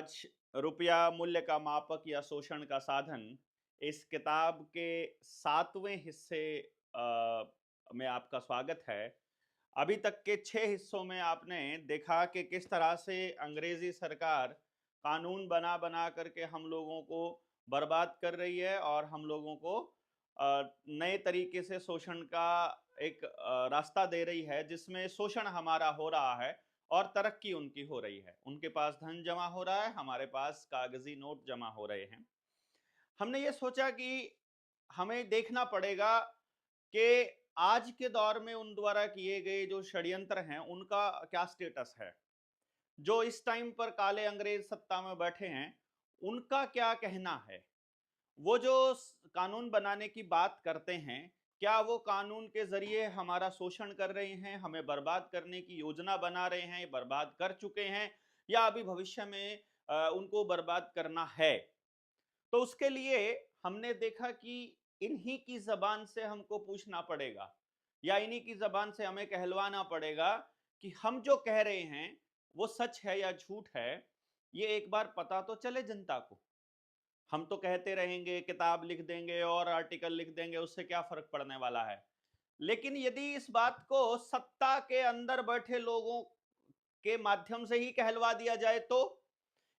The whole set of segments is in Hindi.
आज रुपया मूल्य का मापक या शोषण का साधन इस किताब के 7वें हिस्से में आपका स्वागत है। अभी तक के 6 हिस्सों में आपने देखा कि किस तरह से अंग्रेजी सरकार कानून बना करके हम लोगों को बर्बाद कर रही है और हम लोगों को नए तरीके से शोषण का एक रास्ता दे रही है, जिसमें शोषण हमारा हो रहा है और तरक्की उनकी हो रही है। उनके पास धन जमा हो रहा है, हमारे पास कागजी नोट जमा हो रहे हैं। हमने ये सोचा कि हमें देखना पड़ेगा कि आज के दौर में उन द्वारा किए गए जो षड्यंत्र हैं, उनका क्या स्टेटस है। जो इस टाइम पर काले अंग्रेज सत्ता में बैठे हैं, उनका क्या कहना है। वो जो कानून बनाने की बात करते हैं, क्या वो कानून के जरिए हमारा शोषण कर रहे हैं, हमें बर्बाद करने की योजना बना रहे हैं, बर्बाद कर चुके हैं, या अभी भविष्य में उनको बर्बाद करना है। तो उसके लिए हमने देखा कि इन्हीं की जबान से हमको पूछना पड़ेगा, या इन्हीं की जबान से हमें कहलवाना पड़ेगा कि हम जो कह रहे हैं वो सच है या झूठ है। ये एक बार पता तो चले जनता को। हम तो कहते रहेंगे, किताब लिख देंगे और आर्टिकल लिख देंगे, उससे क्या फर्क पड़ने वाला है। लेकिन यदि इस बात को सत्ता के अंदर बैठे लोगों के माध्यम से ही कहलवा दिया जाए, तो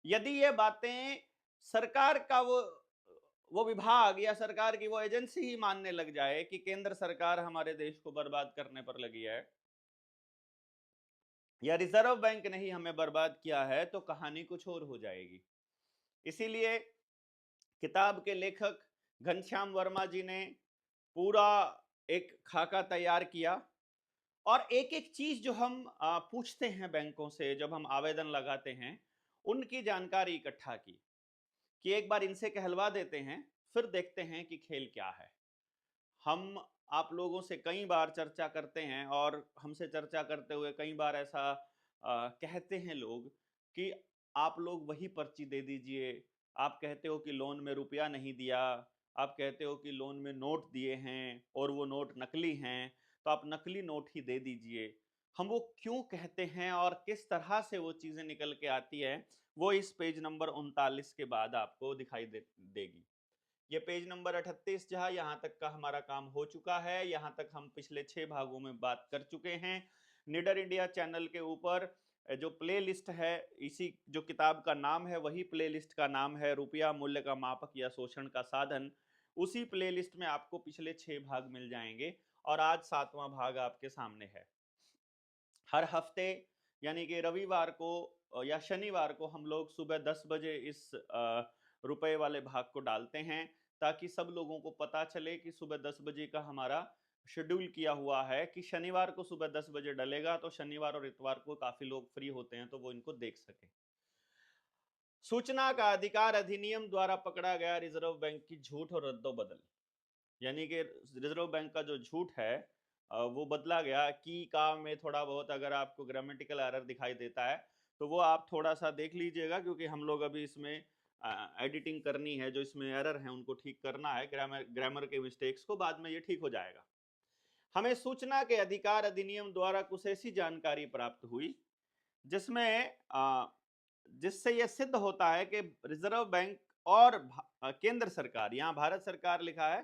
यदि ये बातें सरकार का वो विभाग या सरकार की वो एजेंसी ही मानने लग जाए कि केंद्र सरकार हमारे देश को बर्बाद करने पर लगी है, या रिजर्व बैंक ने ही हमें बर्बाद किया है, तो कहानी कुछ और हो जाएगी। इसीलिए किताब के लेखक घनश्याम वर्मा जी ने पूरा एक खाका तैयार किया और एक एक चीज जो हम पूछते हैं बैंकों से जब हम आवेदन लगाते हैं, उनकी जानकारी इकट्ठा की कि एक बार इनसे कहलवा देते हैं, फिर देखते हैं कि खेल क्या है। हम आप लोगों से कई बार चर्चा करते हैं और हमसे चर्चा करते हुए कई बार ऐसा कहते हैं लोग कि आप लोग वही पर्ची दे दीजिए। आप कहते हो कि लोन में रुपया नहीं दिया, आप कहते हो कि लोन में नोट दिए हैं और वो नोट नकली हैं, तो आप नकली नोट ही दे दीजिए। हम वो क्यों कहते हैं और किस तरह से वो चीज़ें निकल के आती है, वो इस पेज नंबर 39 के बाद आपको दिखाई देगी। ये पेज नंबर 38 जहाँ यहाँ तक का हमारा काम हो चुका है। यहाँ तक हम पिछले 6 भागों में बात कर चुके हैं। निडर इंडिया चैनल के ऊपर जो प्ले लिस्ट है, इसी जो किताब का नाम है वही प्ले लिस्ट का नाम है, रुपया मूल्य का मापक या शोषण का साधन। उसी प्ले लिस्ट में आपको पिछले 6 भाग मिल जाएंगे और आज 7वां भाग आपके सामने है। हर हफ्ते यानी कि रविवार को या शनिवार को हम लोग सुबह 10 बजे इस रुपए वाले भाग को डालते हैं, ताकि सब लोगों को पता चले कि सुबह 10 बजे का हमारा शेड्यूल किया हुआ है कि शनिवार को सुबह 10 बजे डलेगा, तो शनिवार और इतवार को काफी लोग फ्री होते हैं तो वो इनको देख सके। सूचना का अधिकार अधिनियम द्वारा पकड़ा गया रिजर्व बैंक की झूठ और रद्दोबदल, यानी कि रिजर्व बैंक का जो झूठ है वो बदला गया। की का में थोड़ा बहुत अगर आपको ग्रामेटिकल एरर दिखाई देता है तो वो आप थोड़ा सा देख लीजिएगा, क्योंकि हम लोग अभी इसमें एडिटिंग करनी है, जो इसमें एरर है उनको ठीक करना है, ग्रामर ग्रामर के मिस्टेक्स को, बाद में ये ठीक हो जाएगा। हमें सूचना के अधिकार अधिनियम द्वारा कुछ ऐसी जानकारी प्राप्त हुई जिसमें जिससे यह सिद्ध होता है कि रिजर्व बैंक और केंद्र सरकार, यहाँ भारत सरकार लिखा है,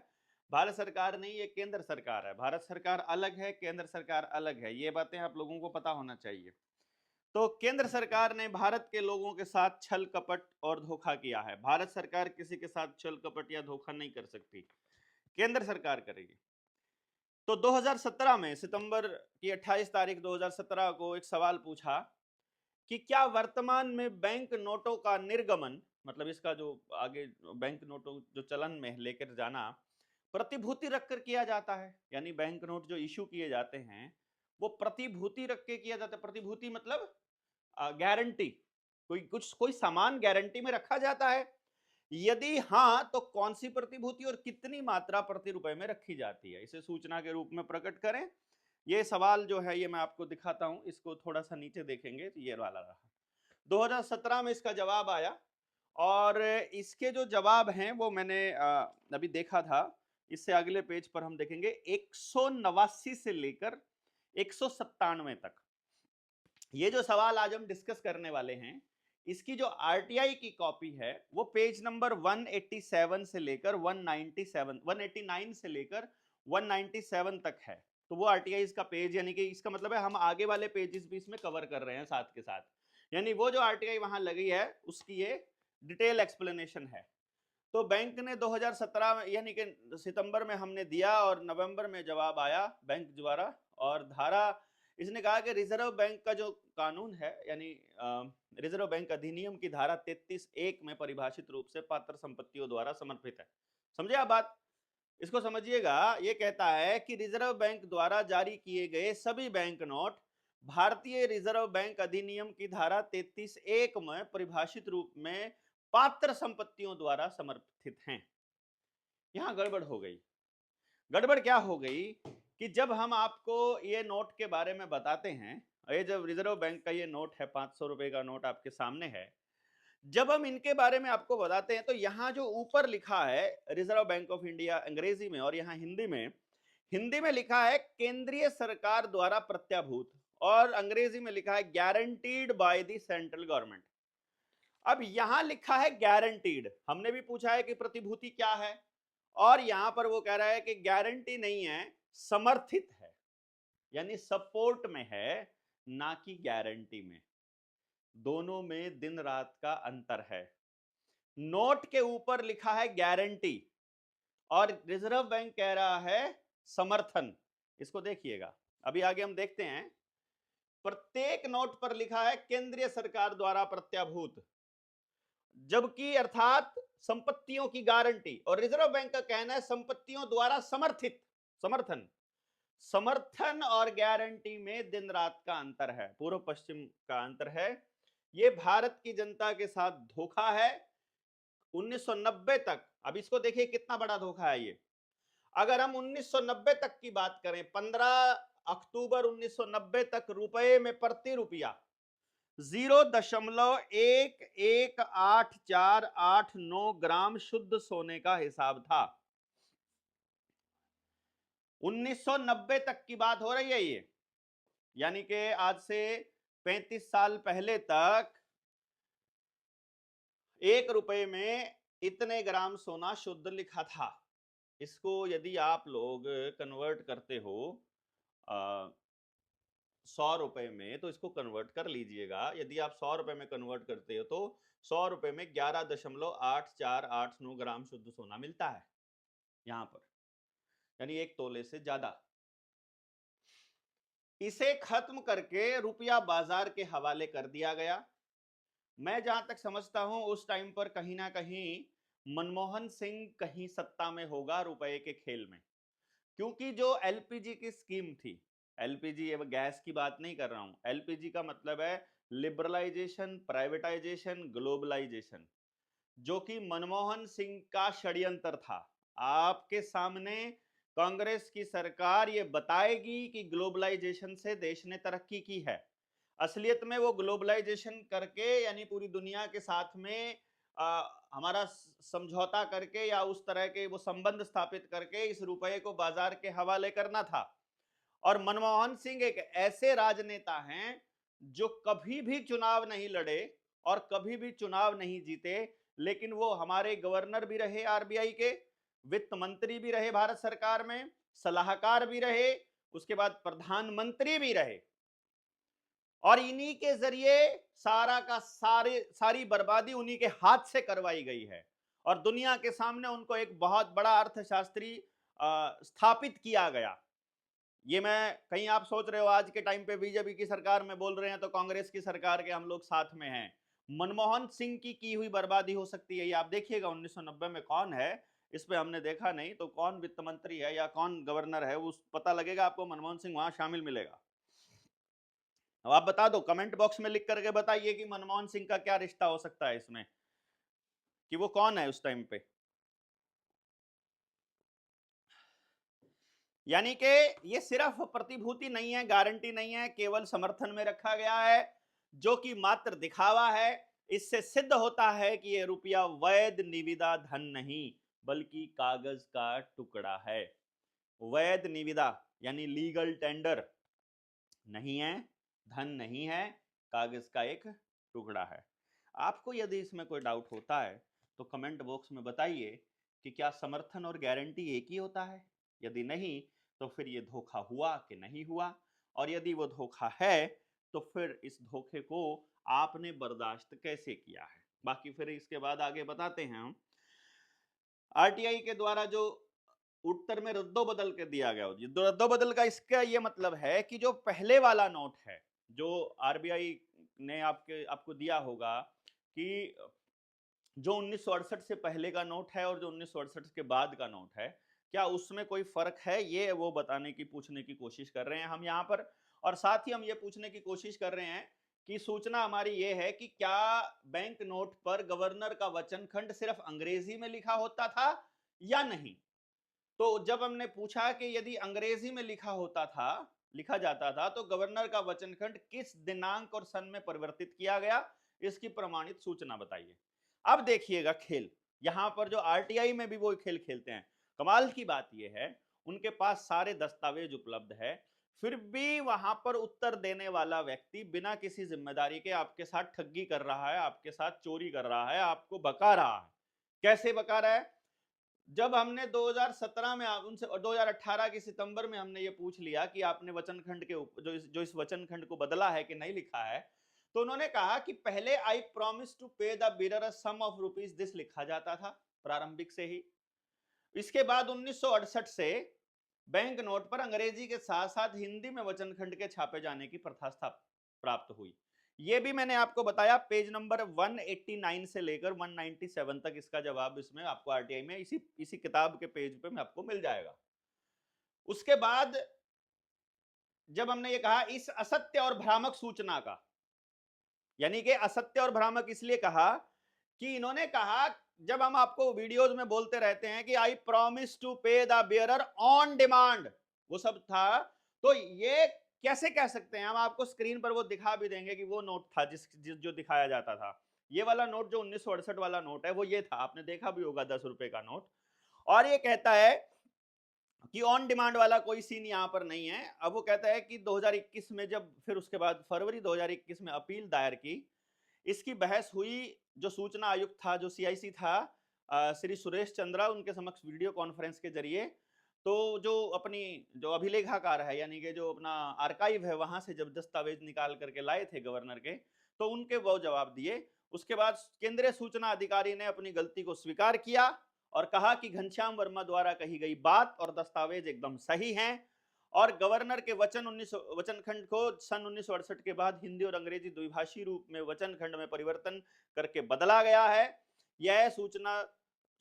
भारत सरकार नहीं, ये केंद्र सरकार है। भारत सरकार अलग है, केंद्र सरकार अलग है, ये बातें आप लोगों को पता होना चाहिए। तो केंद्र सरकार ने भारत के लोगों के साथ छल कपट और धोखा किया है। भारत सरकार किसी के साथ छल कपट या धोखा नहीं कर सकती, केंद्र सरकार करेगी। तो 2017 में सितंबर की 28 तारीख 2017 को एक सवाल पूछा कि क्या वर्तमान में बैंक नोटों का निर्गमन, मतलब इसका जो आगे बैंक नोटों जो चलन में लेकर जाना, प्रतिभूति रखकर किया जाता है। यानी बैंक नोट जो इशू किए जाते हैं वो प्रतिभूति रख के किया जाता है। प्रतिभूति मतलब गारंटी, कोई सामान गारंटी में रखा जाता है। यदि हाँ, तो कौन सी प्रतिभूति और कितनी मात्रा प्रति रुपए में रखी जाती है, इसे सूचना के रूप में प्रकट करें। ये सवाल जो है ये मैं आपको दिखाता हूं, इसको थोड़ा सा नीचे देखेंगे तो ये वाला रहा। 2017 में इसका जवाब आया और इसके जो जवाब हैं वो मैंने अभी देखा था। इससे अगले पेज पर हम देखेंगे 189 से लेकर 197 तक। ये जो सवाल आज हम डिस्कस करने वाले हैं, इसकी जो आरटीआई की कॉपी है वो पेज नंबर 187 से लेकर 189 से लेकर 197 तक है। तो वो आरटीआई का पेज, यानी कि इसका मतलब है हम आगे वाले पेजेस भी इसमें कवर कर रहे हैं साथ के साथ, यानी वो जो आरटीआई वहां लगी है उसकी ये डिटेल एक्सप्लेनेशन है। तो बैंक ने 2017 में यानी कि सितंबर में हमने दिया और नवंबर में जवाब आया बैंक द्वारा, और धारा इसने कहा कि रिजर्व बैंक का जो कानून है यानी रिजर्व बैंक अधिनियम की धारा 33(1) में परिभाषित रूप से पात्र संपत्तियों द्वारा समर्पित है। समझे आप बात, इसको समझिएगा। ये कहता है कि रिजर्व बैंक द्वारा जारी किए गए सभी बैंक नोट भारतीय रिजर्व बैंक अधिनियम की धारा 33(1) में परिभाषित रूप में पात्र संपत्तियों द्वारा समर्पित हैं। यहां गड़बड़ हो गई। गड़बड़ क्या हो गई कि जब हम आपको ये नोट के बारे में बताते हैं, ये जब रिजर्व बैंक का ये नोट है 500 रुपए का नोट आपके सामने है, जब हम इनके बारे में आपको बताते हैं तो यहां जो ऊपर लिखा है रिजर्व बैंक ऑफ इंडिया अंग्रेजी में, और यहां हिंदी में लिखा है केंद्रीय सरकार द्वारा प्रत्याभूत, और अंग्रेजी में लिखा है guaranteed by the central government. अब यहां लिखा है गारंटीड, हमने भी पूछा है कि प्रतिभूति क्या है, और यहां पर वो कह रहा है कि गारंटी नहीं है, समर्थित है, यानी सपोर्ट में है, ना कि गारंटी में। दोनों में दिन रात का अंतर है। नोट के ऊपर लिखा है गारंटी और रिजर्व बैंक कह रहा है समर्थन। इसको देखिएगा, अभी आगे हम देखते हैं। प्रत्येक नोट पर लिखा है केंद्रीय सरकार द्वारा प्रत्याभूत, जबकि अर्थात संपत्तियों की गारंटी, और रिजर्व बैंक का कहना है संपत्तियों द्वारा समर्थित, समर्थन और गारंटी में दिन रात का अंतर है, पूर्व पश्चिम का अंतर है। ये भारत की जनता के साथ धोखा है 1990 तक। अब इसको देखिए कितना बड़ा धोखा है ये। अगर हम 1990 तक की बात करें, 15 अक्टूबर 1990 तक रुपए में प्रति रुपया 0.11849 ग्राम शुद्ध सोने का हिसाब था। 1990 तक की बात हो रही है ये, यानी कि आज से 35 साल पहले तक 1 रुपए में इतने ग्राम सोना शुद्ध लिखा था। इसको यदि आप लोग कन्वर्ट करते हो 100 रुपए में, तो इसको कन्वर्ट कर लीजिएगा। यदि आप 100 रुपए में कन्वर्ट करते हो तो 100 रुपए में 11.8489 ग्राम शुद्ध सोना मिलता है यहां पर, यानी 1 तोले से ज्यादा। इसे खत्म करके रुपया बाजार के हवाले कर दिया गया। मैं जहां तक समझता हूं उस टाइम पर कहीं ना कहीं मनमोहन सिंह कहीं सत्ता में होगा रुपए के खेल में, क्योंकि जो एलपीजी की स्कीम थी, एलपीजी गैस की बात नहीं कर रहा हूं, एलपीजी का मतलब है लिबरलाइजेशन, प्राइवेटाइजेशन, ग्लोबलाइजेशन, जो कि मनमोहन सिंह का षड्यंत्र था। आपके सामने कांग्रेस की सरकार ये बताएगी कि ग्लोबलाइजेशन से देश ने तरक्की की है। असलियत में वो ग्लोबलाइजेशन करके यानी पूरी दुनिया के साथ में हमारा समझौता करके या उस तरह के वो संबंध स्थापित करके इस रुपए को बाजार के हवाले करना था। और मनमोहन सिंह एक ऐसे राजनेता हैं जो कभी भी चुनाव नहीं लड़े और कभी भी चुनाव नहीं जीते, लेकिन वो हमारे गवर्नर भी रहे आरबीआई के, वित्त मंत्री भी रहे भारत सरकार में, सलाहकार भी रहे, उसके बाद प्रधानमंत्री भी रहे, और इन्हीं के जरिए सारी बर्बादी उन्हीं के हाथ से करवाई गई है। और दुनिया के सामने उनको एक बहुत बड़ा अर्थशास्त्री स्थापित किया गया। ये मैं कहीं आप सोच रहे हो आज के टाइम पे बीजेपी की सरकार में बोल रहे हैं तो कांग्रेस की सरकार के हम लोग साथ में हैं। मनमोहन सिंह की हुई बर्बादी हो सकती है, ये आप देखिएगा 1990 में कौन है, इस पे हमने देखा नहीं, तो कौन वित्त मंत्री है या कौन गवर्नर है उस पता लगेगा आपको, मनमोहन सिंह वहां शामिल मिलेगा। अब आप बता दो, कमेंट बॉक्स में लिख करके बताइए कि मनमोहन सिंह का क्या रिश्ता हो सकता है इसमें, कि वो कौन है उस टाइम पे। यानी कि ये सिर्फ प्रतिभूति नहीं है, गारंटी नहीं है, केवल समर्थन में रखा गया है, जो कि मात्र दिखावा है। इससे सिद्ध होता है कि ये रुपया वैध निविदा धन नहीं बल्कि कागज का टुकड़ा है। वैध निविदा यानी लीगल टेंडर नहीं है, धन नहीं है, कागज का एक टुकड़ा है। आपको यदि इसमें कोई डाउट होता है तो कमेंट बॉक्स में बताइए कि क्या समर्थन और गारंटी एक ही होता है, यदि नहीं तो फिर ये धोखा हुआ कि नहीं हुआ, और यदि वो धोखा है तो फिर इस धोखे को आपने बर्दाश्त कैसे किया है। बाकी फिर इसके बाद आगे बताते हैं हम। आरटीआई के द्वारा जो उत्तर में रद्दोबदल के दिया गया, रद्दोबदल का इसका ये मतलब है कि जो पहले वाला नोट है जो आरबीआई ने आपको दिया होगा कि जो 1968 से पहले का नोट है और जो 1968 के बाद का नोट है, क्या उसमें कोई फर्क है, ये वो बताने की पूछने की कोशिश कर रहे हैं हम यहाँ पर। और साथ ही हम ये पूछने की कोशिश कर रहे हैं कि सूचना हमारी ये है कि क्या बैंक नोट पर गवर्नर का वचन खंड सिर्फ अंग्रेजी में लिखा होता था या नहीं। तो जब हमने पूछा कि यदि अंग्रेजी में लिखा जाता था तो गवर्नर का वचन खंड किस दिनांक और सन में परिवर्तित किया गया, इसकी प्रमाणित सूचना बताइए। अब देखिएगा खेल, यहां पर जो आरटीआई में भी वो खेल खेलते हैं। कमाल की बात यह है उनके पास सारे दस्तावेज उपलब्ध है, फिर भी वहां पर उत्तर देने वाला व्यक्ति बिना किसी जिम्मेदारी के आपके साथ ठगी कर रहा है, आपके साथ चोरी कर रहा है, आपको बका रहा है। कैसे बका रहा है? जब हमने 2017 में उनसे 2018 के सितंबर में हमने ये पूछ लिया कि आपने वचन खंड के जो इस वचन खंड को बदला है कि नहीं लिखा है, तो उन्होंने कहा कि पहले I promise to pay the bearer a sum of rupees this लिखा जाता था प्रारंभिक से ही। इसके बाद 1968 से बैंक नोट पर अंग्रेजी के साथ साथ हिंदी में वचन खंड के छापे जाने की प्रथा प्राप्त हुई। ये भी मैंने आपको बताया, पेज नंबर 189 से लेकर 197 तक इसका जवाब इसमें आपको आरटीआई में इसी किताब के पेज पे में आपको मिल जाएगा। उसके बाद जब हमने ये कहा इस असत्य और भ्रामक सूचना का, यानी कि असत्य और भ्रामक इसलिए कहा कि इन्होंने कहा, जब हम आपको वीडियोस में बोलते रहते हैं कि आई promise to pay the bearer on demand, वो सब था, तो ये कैसे कह सकते हैं? हम आपको स्क्रीन पर वो दिखा भी देंगे कि वो नोट था जो दिखाया जाता था। ये वाला नोट जो 1968 वाला नोट है वो ये था, आपने देखा भी होगा 10 रुपए का नोट। और ये कहता है कि ऑन डिमांड वाला कोई सीन यहां पर नहीं है। अब वो कहता है कि 2021 में जब फिर उसके बाद फरवरी 2021 में अपील दायर की, इसकी बहस हुई, जो सूचना आयुक्त था, जो सीआईसी था, श्री सुरेश चंद्रा, उनके समक्ष वीडियो कॉन्फ्रेंस के जरिए। तो जो अपनी जो अभिलेखाकार है, यानी कि जो अपना आर्काइव है, वहां से जब दस्तावेज निकाल करके लाए थे गवर्नर के, तो उनके वो जवाब दिए। उसके बाद केंद्रीय सूचना अधिकारी ने अपनी गलती को स्वीकार किया और कहा कि घनश्याम वर्मा द्वारा कही गई बात और दस्तावेज एकदम सही हैं और गवर्नर के वचन खंड को सन 1968 के बाद हिंदी और अंग्रेजी द्विभाषी रूप में वचन खंड में परिवर्तन करके बदला गया है। यह सूचना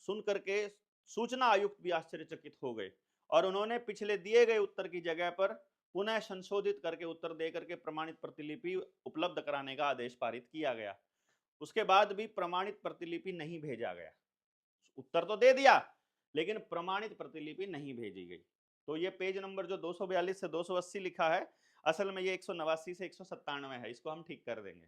सुन करके सूचना आयुक्त भी आश्चर्यचकित हो गए और उन्होंने पिछले दिए गए उत्तर की जगह पर पुनः संशोधित करके उत्तर देकर के प्रमाणित प्रतिलिपि उपलब्ध कराने का आदेश पारित किया गया। उसके बाद भी प्रमाणित प्रतिलिपि नहीं भेजा गया। उत्तर तो दे दिया लेकिन प्रमाणित प्रतिलिपि नहीं भेजी गई। तो ये पेज नंबर जो 242 से 280 लिखा है, असल में ये 189 से 197 है, इसको हम ठीक कर देंगे।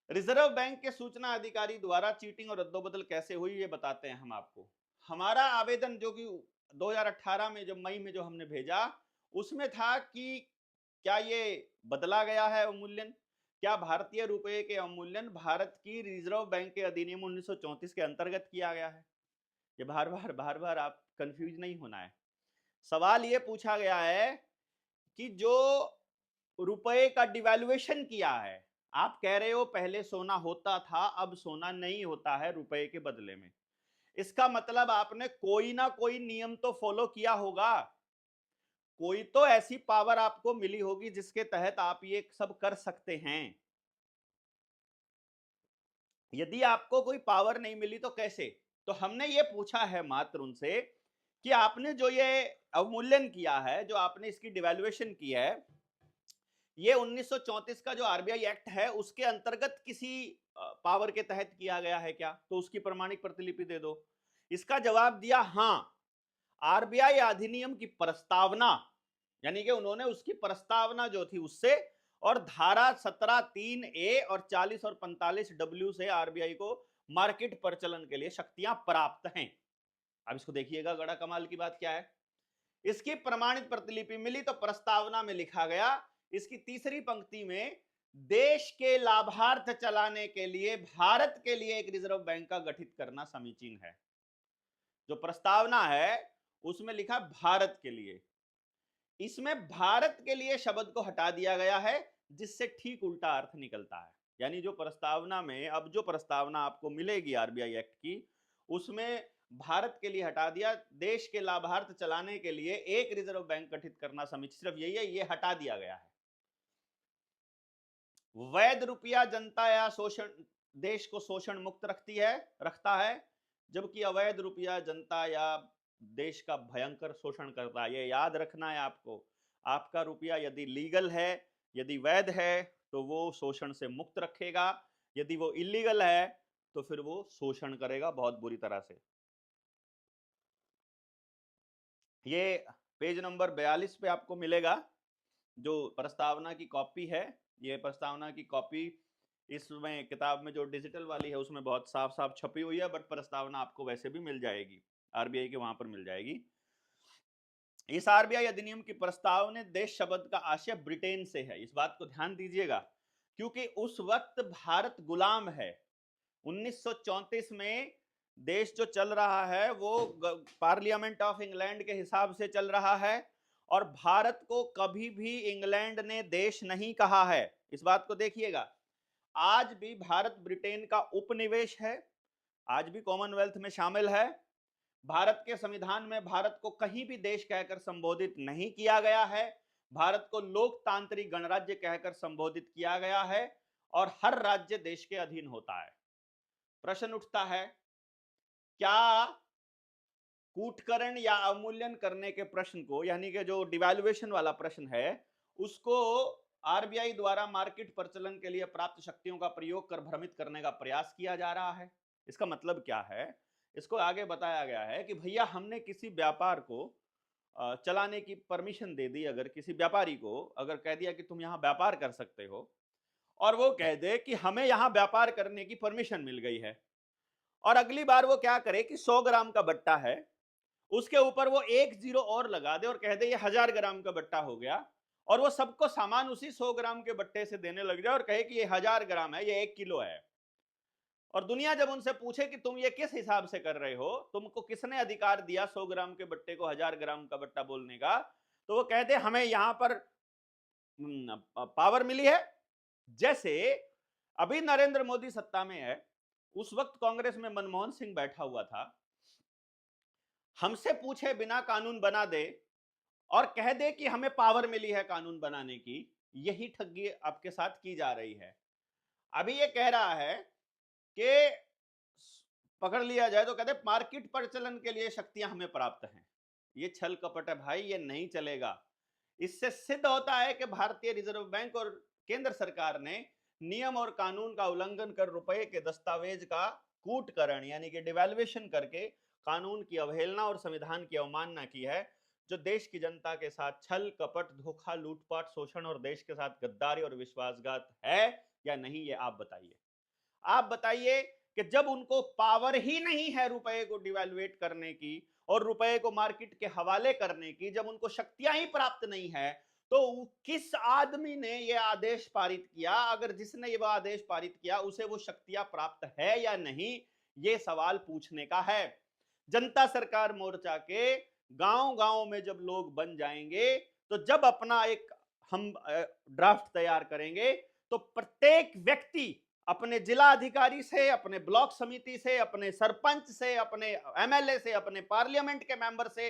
रिजर्व बैंक के सूचना अधिकारी द्वारा चीटिंग और रद्दोबदल कैसे हुई ये बताते हैं हम आपको। हमारा आवेदन जो कि 2018 में जब मई में जो हमने भेजा, उसमें था कि क्या ये बदला गया है अवमूल्यन, क्या भारतीय रुपए के अवमूल्यन भारत की रिजर्व बैंक के अधिनियम 1934 के अंतर्गत किया गया है। ये बार बार आप कंफ्यूज नहीं होना है। सवाल ये पूछा गया है कि जो रुपए का डिवैल्यूएशन किया है, आप कह रहे हो पहले सोना होता था, अब सोना नहीं होता है रुपए के बदले में। इसका मतलब आपने कोई ना कोई नियम तो फॉलो किया होगा, कोई तो ऐसी पावर आपको मिली होगी जिसके तहत आप ये सब कर सकते हैं। यदि आपको कोई पावर नहीं मिली तो कैसे? तो हमने ये पूछा है मात्र उनसे कि आपने जो ये अवमूल्यन किया है, जो आपने इसकी डिवैल्यूएशन की है, ये 1934 का जो आरबीआई एक्ट है उसके अंतर्गत किसी पावर के तहत किया गया है क्या? तो उसकी प्रमाणिक प्रतिलिपि दे दो। इसका जवाब दिया हां, आरबीआई अधिनियम की प्रस्तावना, यानी कि उन्होंने उसकी प्रस्तावना जो थी उससे, और धारा 17(3)A और 40 और 45(W) से आरबीआई को मार्केट प्रचलन के लिए शक्तियां प्राप्त हैं। अब इसको देखिएगा, बड़ा कमाल की बात क्या है। इसकी प्रमाणित प्रतिलिपि मिली तो प्रस्तावना में लिखा गया, इसकी तीसरी पंक्ति में देश के लाभार्थ चलाने के लिए भारत के लिए एक रिजर्व बैंक का गठित करना समीचीन है। जो प्रस्तावना है उसमें लिखा भारत के लिए, इसमें भारत के लिए शब्द को हटा दिया गया है, जिससे ठीक उल्टा अर्थ निकलता है। यानी जो प्रस्तावना में, अब जो प्रस्तावना आपको मिलेगी आरबीआई एक्ट की, उसमें भारत के लिए हटा दिया, देश के लाभार्थ चलाने के लिए एक रिजर्व बैंक गठित करना समिति, सिर्फ यही है, ये हटा दिया गया है। वैध रुपया जनता या शोषण, देश को शोषण मुक्त रखता है, जबकि अवैध रुपया जनता या देश का भयंकर शोषण करता है। ये याद रखना है आपको। आपका रुपया यदि लीगल है, यदि वैध है, तो वो शोषण से मुक्त रखेगा, यदि वो इलीगल है तो फिर वो शोषण करेगा बहुत बुरी तरह से। ये पेज नंबर 42 पे आपको मिलेगा जो प्रस्तावना की कॉपी है। ये प्रस्तावना की कॉपी इसमें किताब में जो डिजिटल वाली है उसमें बहुत साफ साफ छपी हुई है, बट प्रस्तावना आपको वैसे भी मिल जाएगी, आरबीआई के वहां पर मिल जाएगी। इस आरबीआई अधिनियम की प्रस्ताव ने देश शब्द का आशय ब्रिटेन से है, इस बात को ध्यान दीजिएगा, क्योंकि उस वक्त भारत गुलाम है। 1934 में देश जो चल रहा है वो पार्लियामेंट ऑफ इंग्लैंड के हिसाब से चल रहा है, और भारत को कभी भी इंग्लैंड ने देश नहीं कहा है, इस बात को देखिएगा। आज भी भारत ब्रिटेन का उपनिवेश है, आज भी कॉमनवेल्थ में शामिल है। भारत के संविधान में भारत को कहीं भी देश कहकर संबोधित नहीं किया गया है, भारत को लोकतांत्रिक गणराज्य कहकर संबोधित किया गया है, और हर राज्य देश के अधीन होता है। प्रश्न उठता है, क्या कूटकरण या अवमूल्यन करने के प्रश्न को, यानी कि जो डिवैल्यूएशन वाला प्रश्न है, उसको आरबीआई द्वारा मार्केट प्रचलन के लिए प्राप्त शक्तियों का प्रयोग कर भ्रमित करने का प्रयास किया जा रहा है? इसका मतलब क्या है? इसको आगे बताया गया है कि भैया हमने किसी व्यापार को चलाने की परमिशन दे दी, अगर किसी व्यापारी को अगर कह दिया कि तुम यहां व्यापार कर सकते हो, और वो कह दे कि हमें यहां व्यापार करने की परमिशन मिल गई है, और अगली बार वो क्या करे कि 100 ग्राम का बट्टा है, उसके ऊपर वो एक जीरो और लगा दे और कह दे ये 1000 ग्राम का बट्टा हो गया, और वो सबको सामान उसी 100 ग्राम के बट्टे से देने लग जाए और कहे कि ये 1000 ग्राम है, ये 1 किलो है। और दुनिया जब उनसे पूछे कि तुम ये किस हिसाब से कर रहे हो, तुमको किसने अधिकार दिया 100 ग्राम के बट्टे को 1000 ग्राम का बट्टा बोलने का, तो वो कहते हमें यहां पर पावर मिली है। जैसे अभी नरेंद्र मोदी सत्ता में है, उस वक्त कांग्रेस में मनमोहन सिंह बैठा हुआ था, हमसे पूछे बिना कानून बना दे और कह दे कि हमें पावर मिली है कानून बनाने की। यही ठगी आपके साथ की जा रही है। अभी ये कह रहा है कि पकड़ लिया जाए तो कहते मार्केट प्रचलन के लिए शक्तियां हमें प्राप्त हैं। ये छल कपट है भाई, ये नहीं चलेगा। इससे सिद्ध होता है कि भारतीय रिजर्व बैंक और केंद्र सरकार ने नियम और कानून का उल्लंघन कर रुपए के दस्तावेज का कूटकरण यानी कि डिवैल्यूएशन करके कानून की अवहेलना और संविधान की अवमानना की है, जो देश की जनता के साथ छल कपट धोखा लूटपाट शोषण और देश के साथ गद्दारी और विश्वासघात है या नहीं, ये आप बताइए। आप बताइए कि जब उनको पावर ही नहीं है रुपए को डिवैल्यूएट करने की और रुपए को मार्केट के हवाले करने की, जब उनको शक्तियां ही प्राप्त नहीं है, तो किस आदमी ने यह आदेश पारित किया? अगर जिसने यह आदेश पारित किया उसे वो शक्तियां प्राप्त है या नहीं, ये सवाल पूछने का है। जनता सरकार मोर्चा के गांव-गांव में जब लोग बन जाएंगे, तो जब अपना एक हम ड्राफ्ट तैयार करेंगे, तो प्रत्येक व्यक्ति अपने जिला अधिकारी से, अपने ब्लॉक समिति से, अपने सरपंच से, अपने एमएलए से, अपने पार्लियामेंट के मेंबर से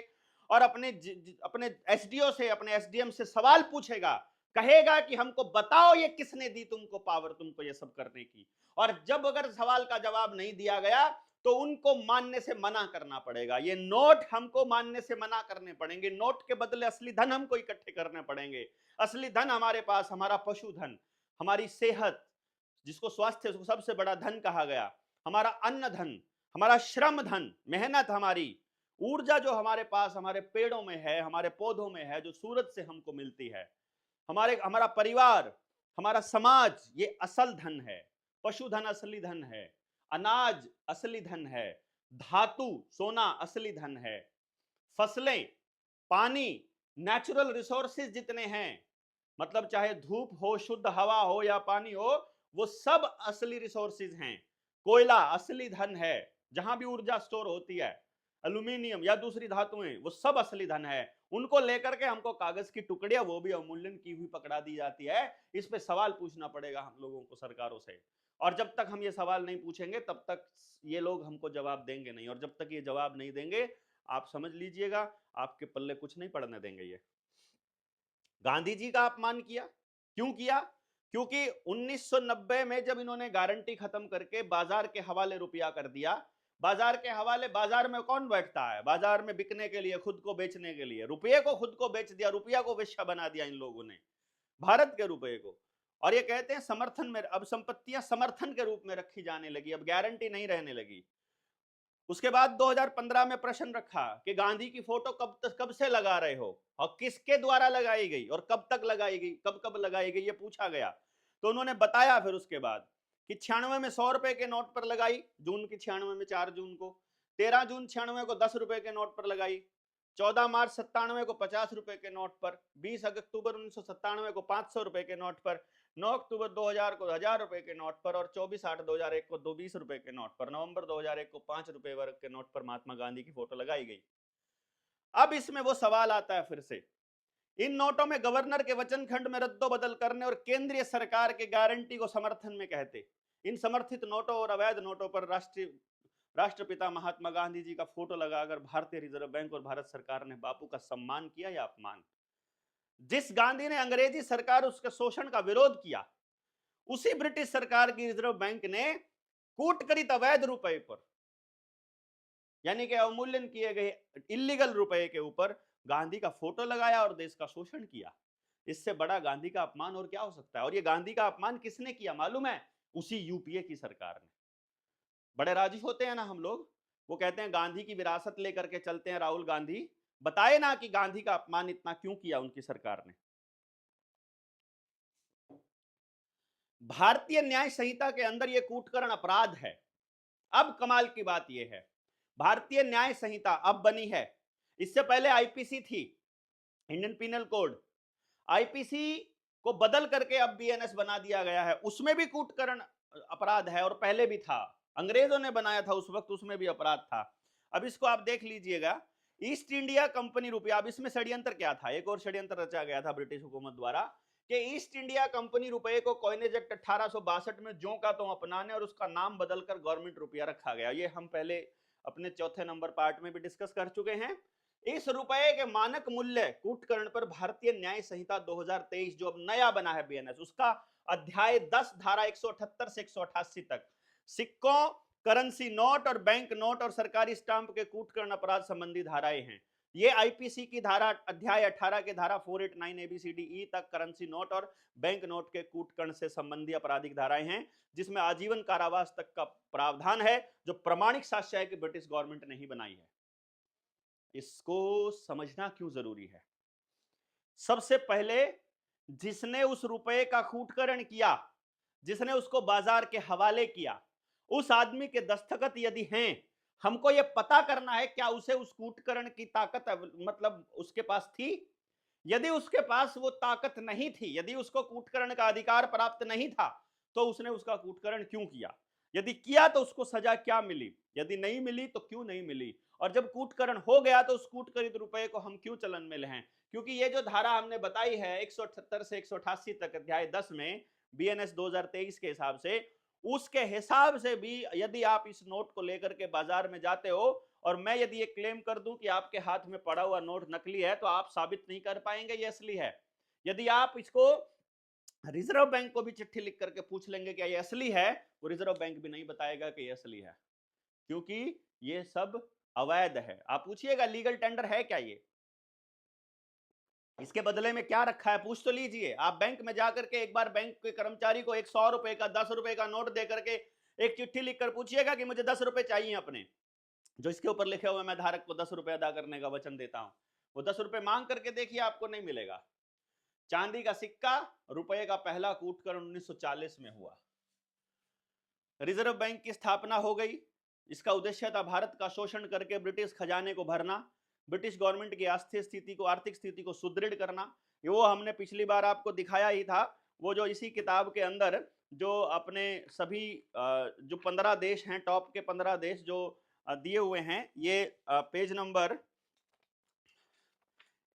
और अपने एसडीओ से, अपने एसडीएम से सवाल पूछेगा, कहेगा कि हमको बताओ ये किसने दी तुमको पावर, तुमको ये सब करने की। और जब अगर सवाल का जवाब नहीं दिया गया तो उनको मानने से मना करना पड़ेगा। ये नोट हमको मानने से मना करने पड़ेंगे। नोट के बदले असली धन हमको इकट्ठे करने पड़ेंगे। असली धन हमारे पास, हमारा पशुधन, हमारी सेहत, जिसको स्वास्थ्य को सबसे बड़ा धन कहा गया, हमारा अन्न धन, हमारा श्रम धन, मेहनत, हमारी ऊर्जा जो हमारे पास हमारे पेड़ों में है, हमारे पौधों में है, जो सूरज से हमको मिलती है, हमारा परिवार, हमारा समाज, ये असल धन है। पशुधन असली धन है, अनाज असली धन है, धातु सोना असली धन है, फसलें, पानी, नेचुरल रिसोर्सेज जितने हैं, मतलब चाहे धूप हो, शुद्ध हवा हो या पानी हो, वो सब असली रिसोर्सेज हैं। कोयला असली धन है, जहां भी ऊर्जा स्टोर होती है, एल्यूमिनियम या दूसरी धातुएं, वो सब असली धन है। उनको लेकर के हमको कागज की टुकड़ियां, वो भी अवमूल्यन की हुई, पकड़ा दी जाती है। इस पे सवाल पूछना पड़ेगा हम लोगों को सरकारों से, और जब तक हम ये सवाल नहीं पूछेंगे तब तक ये लोग हमको जवाब देंगे नहीं, और जब तक ये जवाब नहीं देंगे आप समझ लीजिएगा आपके पल्ले कुछ नहीं पड़ने देंगे ये। गांधी जी का अपमान किया, क्यों किया? क्योंकि 1990 में जब इन्होंने गारंटी खत्म करके बाजार के हवाले रुपया कर दिया, बाजार के हवाले, बाजार में कौन बैठता है? बाजार में बिकने के लिए, खुद को बेचने के लिए। रुपये को खुद को बेच दिया, रुपया को वेश्या बना दिया इन लोगों ने, भारत के रुपये को। और ये कहते हैं समर्थन में, अब संपत्तियां समर्थन के रूप में रखी जाने लगी, अब गारंटी नहीं रहने लगी। उसके बाद 2015 में प्रश्न रखा कि गांधी की फोटो कब से लगा रहे हो और किसके द्वारा लगाई गई और कब तक लगाई गई, कब कब लगाई गई, ये पूछा गया। तो उन्होंने बताया फिर उसके बाद कि 96 में 100 रुपए के नोट पर लगाई, जून की 96 में, 4 जून को, 13 जून 96 को 10 रुपए के नोट पर लगाई, 14 मार्च 97 को 50 रुपए के नोट पर, 20 अक्टूबर 1997 को 500 रुपए के नोट पर, 9 अक्टूबर 2000 को 1000 रुपए के नोट पर, और 24/8/2001 को 20 रुपए के नोट पर, नवंबर 2001 को 5 रुपए वर्ग के नोट पर महात्मा गांधी की फोटो लगाई गई। अब इसमें वो सवाल आता है फिर से, इन नोटों में गवर्नर के वचन खंड में रद्दोबदल करने और केंद्रीय सरकार के गारंटी को समर्थन में कहते। इन समर्थित नोटों और अवैध नोटों पर राष्ट्रपिता महात्मा गांधी जी का फोटो लगाकर भारतीय रिजर्व बैंक और भारत सरकार ने बापू का सम्मान किया या अपमान? जिस गांधी ने अंग्रेजी सरकार उसके शोषण का विरोध किया, उसी ब्रिटिश सरकार की रिजर्व बैंक ने कूटकरित अवैध रुपए पर, यानी कि अवमूल्यन किए गए इलीगल रुपए के ऊपर गांधी का फोटो लगाया और देश का शोषण किया। इससे बड़ा गांधी का अपमान और क्या हो सकता है? और ये गांधी का अपमान किसने किया मालूम है? उसी यूपीए की सरकार ने। बड़े राजी होते हैं ना हम लोग, वो कहते हैं गांधी की विरासत लेकर के चलते हैं राहुल गांधी, बताए ना कि गांधी का अपमान इतना क्यों किया उनकी सरकार ने। भारतीय न्याय संहिता के अंदर यह कूटकरण अपराध है। अब कमाल की बात यह है, भारतीय न्याय संहिता अब बनी है, इससे पहले आईपीसी थी, इंडियन पिनल कोड, आईपीसी को बदल करके अब बीएनएस बना दिया गया है, उसमें भी कूटकरण अपराध है, और पहले भी था, अंग्रेजों ने बनाया था उस वक्त, उसमें भी अपराध था। अब इसको आप देख लीजिएगा, ईस्ट इंडिया कंपनी रुपया, अब इसमें षड्यंत्र क्या था, एक और षड्यंत्र रचा गया था ब्रिटिश हुकूमत द्वारा कि ईस्ट इंडिया कंपनी रुपये को कॉइनेज एक्ट 1862 में ज्यों का त्यों अपनाने और उसका नाम बदलकर गवर्नमेंट रुपया रखा गया। ये हम पहले अपने चौथे नंबर पार्ट में भी डिस्कस कर चुके हैं। इस रुपए के मानक मूल्य कूटकरण पर भारतीय न्याय संहिता 2023 जो अब नया बना है बीएनएस, उसका अध्याय 10 धारा 178 से 188 तक सिक्कों, करेंसी नोट और बैंक नोट और सरकारी स्टाम्प के कूटकरण अपराध संबंधी धाराएं हैं। ये आईपीसी की धारा अध्याय 18 के धारा 489 ABCDE तक करेंसी नोट और बैंक नोट के कूटकरण से संबंधी आपराधिक धाराएं हैं, जिसमें आजीवन कारावास तक का प्रावधान है, जो प्रमाणिक साक्ष्य है कि ब्रिटिश गवर्नमेंट ने ही बनाई है। इसको समझना क्यों जरूरी है? सबसे पहले जिसने उस रुपए का कूटकरण किया, जिसने उसको बाजार के हवाले किया, उस आदमी के दस्तखत यदि हैं, हमको यह पता करना है क्या उसे उस कूटकरण की ताकत मतलब उसके पास थी। यदि उसके पास वो ताकत नहीं थी, यदि उसको कूटकरण का अधिकार प्राप्त नहीं था, तो उसने उसका कूटकरण क्यों किया? यदि किया तो उसको सजा क्या मिली? यदि नहीं मिली तो क्यों नहीं मिली? और जब कूटकरण हो गया तो उस कूटकरित रुपए को हम क्यों चलन में लें? क्योंकि ये जो धारा हमने बताई है 178 से 188 तक अध्याय 10 में बीएनएस 2023 के हिसाब से, उसके हिसाब से भी यदि आप इस नोट को लेकर के बाजार में जाते हो और मैं यदि ये क्लेम कर दूं कि आपके हाथ में पड़ा हुआ नोट नकली है, तो आप साबित नहीं कर पाएंगे ये असली है। यदि आप इसको रिजर्व बैंक को भी चिट्ठी लिख करके पूछ लेंगे क्या ये असली है, वो रिजर्व बैंक भी नहीं बताएगा कि ये असली है, क्योंकि ये सब अवैध है। आप पूछिएगा लीगल टेंडर है क्या ये, इसके बदले में क्या रखा है, पूछ तो लीजिए। आप बैंक में जाकर के एक बार बैंक के कर्मचारी को एक 100 रुपए का 10 रुपए का नोट दे करके एक चिट्ठी लिखकर पूछिएगा कि मुझे 10 रुपए चाहिए अपने, जो इसके ऊपर लिखे हुए मैं धारक को 10 रुपए अदा करने का वचन देता हूं, वो 10 रुपए मांग करके देखिए, आपको नहीं मिलेगा। चांदी का सिक्का, रुपए का पहला कूटकरण 1940 में हुआ। रिजर्व बैंक की स्थापना हो गई, इसका उद्देश्य था भारत का शोषण करके ब्रिटिश खजाने को भरना। ब्रिटिश गवर्नमेंट की आर्थिक स्थिति को, आर्थिक स्थिति को सुदृढ़ करना, वो हमने पिछली बार आपको दिखाया ही था। वो जो इसी किताब के अंदर जो अपने सभी जो 15 देश हैं, टॉप के 15 देश जो दिए हुए हैं, ये पेज नंबर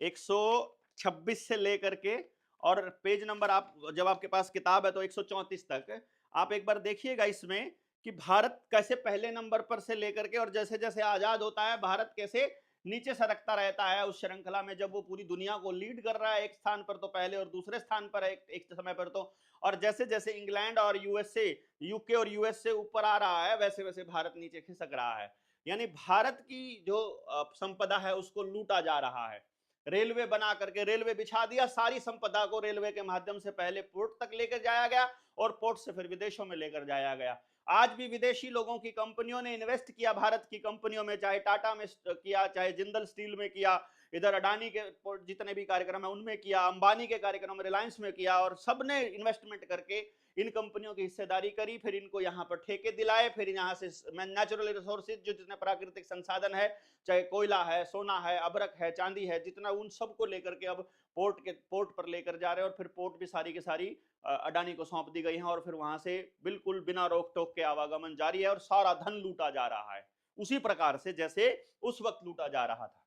126 से लेकर के, और पेज नंबर आप जब आपके पास किताब है तो 134 तक आप एक बार देखिएगा इसमें कि भारत कैसे पहले नंबर पर से लेकर के और जैसे जैसे आजाद होता है भारत कैसे नीचे सरकता रहता है उस श्रृंखला में, जब वो पूरी दुनिया को लीड कर रहा है एक स्थान पर तो पहले और दूसरे स्थान पर है एक समय पर तो, और जैसे जैसे इंग्लैंड और यूएसए, यूके और यूएसए ऊपर आ रहा है वैसे वैसे भारत नीचे खिसक रहा है। यानी भारत की जो संपदा है उसको लूटा जा रहा है। रेलवे बना करके रेलवे बिछा दिया, सारी संपदा को रेलवे के माध्यम से पहले पोर्ट तक लेकर जाया गया और पोर्ट से फिर विदेशों में लेकर जाया गया। आज भी विदेशी लोगों की कंपनियों ने इन्वेस्ट किया भारत की कंपनियों में, चाहे टाटा में किया, चाहे जिंदल स्टील में किया, इधर अडानी के जितने भी कार्यक्रम है उनमें किया, अंबानी के कार्यक्रम रिलायंस में किया, और सबने इन्वेस्टमेंट करके इन कंपनियों की हिस्सेदारी करी, फिर इनको यहाँ पर ठेके दिलाए, फिर यहाँ से नेचुरल रिसोर्सेज जो जितने प्राकृतिक संसाधन है, चाहे कोयला है, सोना है, अबरक है, चांदी है, जितना, उन सबको लेकर के अब पोर्ट पर लेकर जा रहे हैं, और फिर पोर्ट भी सारी की सारी अडानी को सौंप दी गई है, और फिर वहां से बिल्कुल बिना रोक टोक के आवागमन जारी है और सारा धन लूटा जा रहा है उसी प्रकार से जैसे उस वक्त लूटा जा रहा था।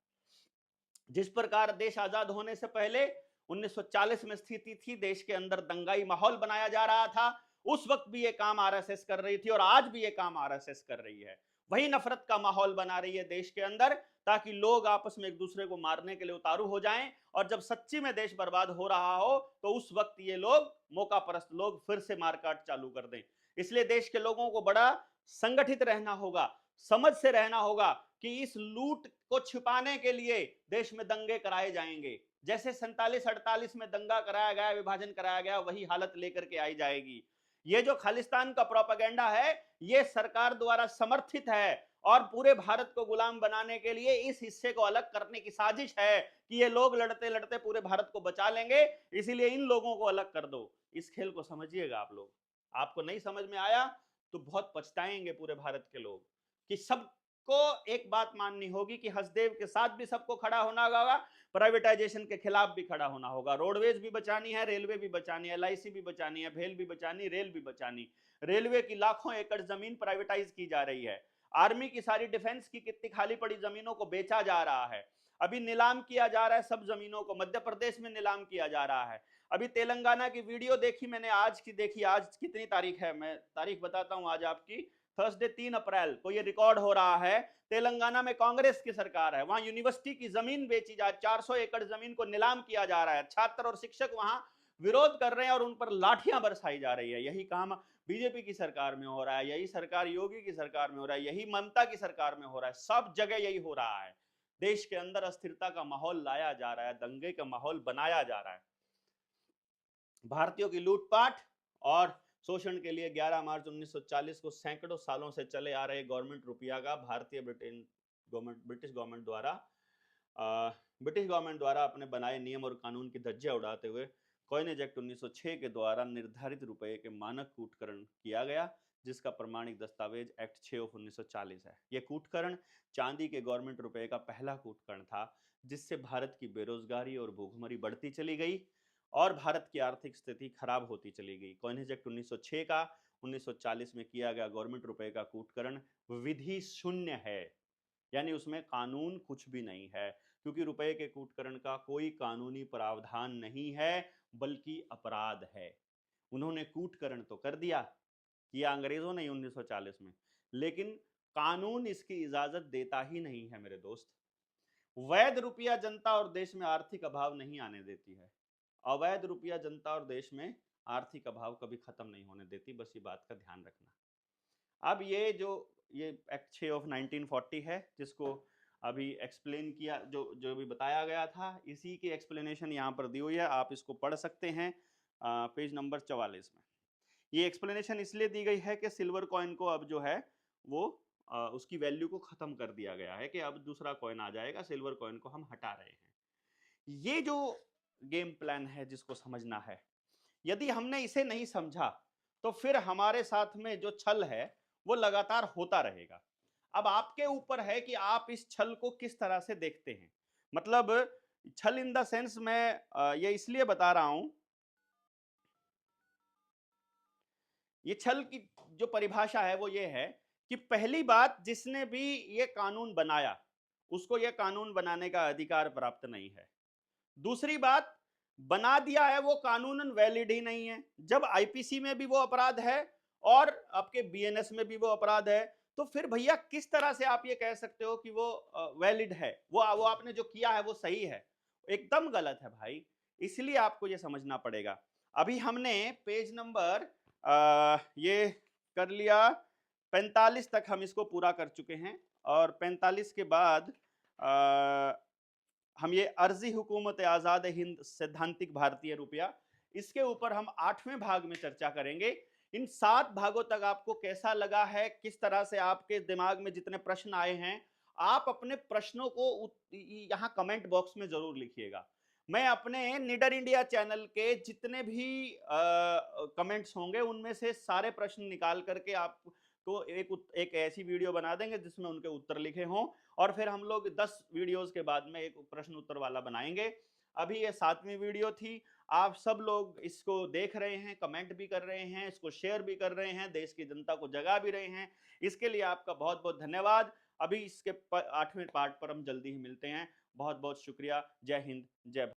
जिस प्रकार देश आजाद होने से पहले 1940 में स्थिति थी, देश के अंदर दंगाई माहौल बनाया जा रहा था, उस वक्त भी ये काम आरएसएस कर रही थी और आज भी ये काम आरएसएस कर रही है। वही नफरत का माहौल बना रही है देश के अंदर, ताकि लोग आपस में एक दूसरे को मारने के लिए उतारू हो जाएं, और जब सच्ची में देश बर्बाद हो रहा हो तो उस वक्त ये लोग मौका परस्त लोग फिर से मारकाट चालू कर दें। इसलिए देश के लोगों को बड़ा संगठित रहना होगा, समझ से रहना होगा कि इस लूट को छिपाने के लिए देश में दंगे कराए जाएंगे, जैसे 47-48 में दंगा कराया गया, विभाजन कराया गया, वही हालत लेकर के आई जाएगी। ये जो खालिस्तान का प्रोपेगेंडा है ये सरकार द्वारा समर्थित है, और पूरे भारत को गुलाम बनाने के लिए इस हिस्से को अलग करने की साजिश है कि ये लोग लड़ते लड़ते पूरे भारत को बचा लेंगे, इसीलिए इन लोगों को अलग कर दो। इस खेल को समझिएगा आप लोग, आपको नहीं समझ में आया तो बहुत पछताएंगे पूरे भारत के लोग, कि सबको एक बात माननी होगी कि हसदेव के साथ भी सबको खड़ा होना होगा, प्राइवेटाइजेशन के खिलाफ भी खड़ा होना होगा, रोडवेज भी बचानी है, रेलवे भी बचानी है, एलआईसी भी बचानी है, भेल भी बचानी, रेल भी बचानी। रेलवे की लाखों एकड़ जमीन प्राइवेटाइज की जा रही है, आर्मी की सारी डिफेंस की कितनी खाली पड़ी जमीनों को बेचा जा रहा है, अभी नीलाम किया जा रहा है सब जमीनों को, मध्य प्रदेश में नीलाम किया जा रहा है। अभी तेलंगाना की वीडियो देखी मैंने, आज की देखी, आज कितनी तारीख है, मैं तारीख बताता हूं आज आपकी, थर्सडे 3 अप्रैल को ये रिकॉर्ड हो रहा है। तेलंगाना में कांग्रेस की सरकार है, वहां यूनिवर्सिटी की जमीन बेची जा, 400 एकड़ जमीन को नीलाम किया जा रहा है, छात्र और शिक्षक वहां विरोध कर रहे हैं और उन पर लाठियां बरसाई जा रही है। यही काम बीजेपी की सरकार में हो रहा है, यही सरकार योगी की सरकार में हो रहा है, यही ममता की सरकार में हो रहा है, सब जगह यही हो रहा है। देश के अंदर अस्थिरता का माहौल लाया जा रहा है, दंगे का माहौल बनाया जा रहा है। भारतीयों की लूटपाट और शोषण के लिए 11 मार्च 1940 को सैकड़ों सालों से चले आ रहे गवर्नमेंट रुपया का ब्रिटिश गवर्नमेंट द्वारा अपने बनाए नियम और कानून की धज्जियां उड़ाते हुए कॉइनेज एक्ट 1906 के द्वारा निर्धारित रुपये के मानक कूटकरण किया गया, जिसका प्रमाणिक दस्तावेज एक्ट 6 ऑफ 1940 है। यह कूटकरण चांदी के गवर्नमेंट रुपये का पहला कूटकरण था, जिससे भारत की बेरोजगारी और भूखमरी बढ़ती चली गई और भारत की आर्थिक स्थिति खराब होती चली गई। कॉइनेज एक्ट 1906 का 1940 में किया गया गवर्नमेंट रुपए का कूटकरण विधि शून्य है, यानी उसमें कानून कुछ भी नहीं है, क्योंकि रुपए के कूटकरण का कोई कानूनी प्रावधान नहीं है बल्कि अपराध है। उन्होंने कूटकरण तो कर दिया, किया अंग्रेजों ने 1940 में, लेकिन कानून इसकी इजाजत देता ही नहीं है मेरे दोस्त। वैध रुपया जनता और देश में आर्थिक अभाव नहीं आने देती है, अवैध रुपया जनता और देश में आर्थिक अभाव कभी खत्म नहीं होने देती, बस ये बात का ध्यान रखना। अब ये एक्ट 6 ऑफ 1940 है, जिसको अभी एक्सप्लेन किया, जो भी बताया गया था, इसी की एक्सप्लेनेशन यहाँ पर दी हुई है, आप इसको पढ़ सकते हैं पेज नंबर 44 में। ये एक्सप्लेनेशन इसलिए दी गई है कि सिल्वर कॉइन को अब जो है वो उसकी वैल्यू को खत्म कर दिया गया है, कि अब दूसरा कॉइन आ जाएगा, सिल्वर कॉइन को हम हटा रहे हैं। ये जो गेम प्लान है जिसको समझना है, यदि हमने इसे नहीं समझा तो फिर हमारे साथ में जो छल है वो लगातार होता रहेगा। अब आपके ऊपर है कि आप इस छल को किस तरह से देखते हैं। मतलब छल इन द सेंस मैं ये इसलिए बता रहा हूं, ये छल की जो परिभाषा है वो ये है कि पहली बात, जिसने भी ये कानून बनाया उसको ये कानून बनाने का अधिकार प्राप्त नहीं है। दूसरी बात, बना दिया है वो कानूनन वैलिड ही नहीं है। जब आईपीसी में भी वो अपराध है और आपके बीएनएस में भी वो अपराध है, तो फिर भैया किस तरह से आप ये कह सकते हो कि वो वैलिड है, वो आपने जो किया है वो सही है? एकदम गलत है भाई। इसलिए आपको ये समझना पड़ेगा। अभी हमने पेज नंबर ये कर लिया 45 तक, हम इसको पूरा कर चुके हैं। और 45 के बाद हम ये अर्जी हुकूमत आज़ाद हिंद सैद्धांतिक भारतीय रुपया, इसके ऊपर हम 8वें भाग में चर्चा करेंगे। इन 7 भागों तक आपको कैसा लगा है, किस तरह से आपके दिमाग में जितने प्रश्न आए हैं, आप अपने प्रश्नों को यहाँ कमेंट बॉक्स में जरूर लिखिएगा। मैं अपने निडर इंडिया चैनल के जितने भी कमेंट्स होंगे उनमें से सारे प्रश्न निकाल करके आपको एक ऐसी वीडियो बना देंगे जिसमें उनके उत्तर लिखे हों, और फिर हम लोग 10 वीडियोस के बाद में एक प्रश्न उत्तर वाला बनाएंगे। अभी ये 7वीं वीडियो थी। आप सब लोग इसको देख रहे हैं, कमेंट भी कर रहे हैं, इसको शेयर भी कर रहे हैं, देश की जनता को जगा भी रहे हैं। इसके लिए आपका बहुत बहुत धन्यवाद। अभी इसके 8वें पार्ट पर हम जल्दी ही मिलते हैं। बहुत बहुत शुक्रिया। जय हिंद, जय भारत।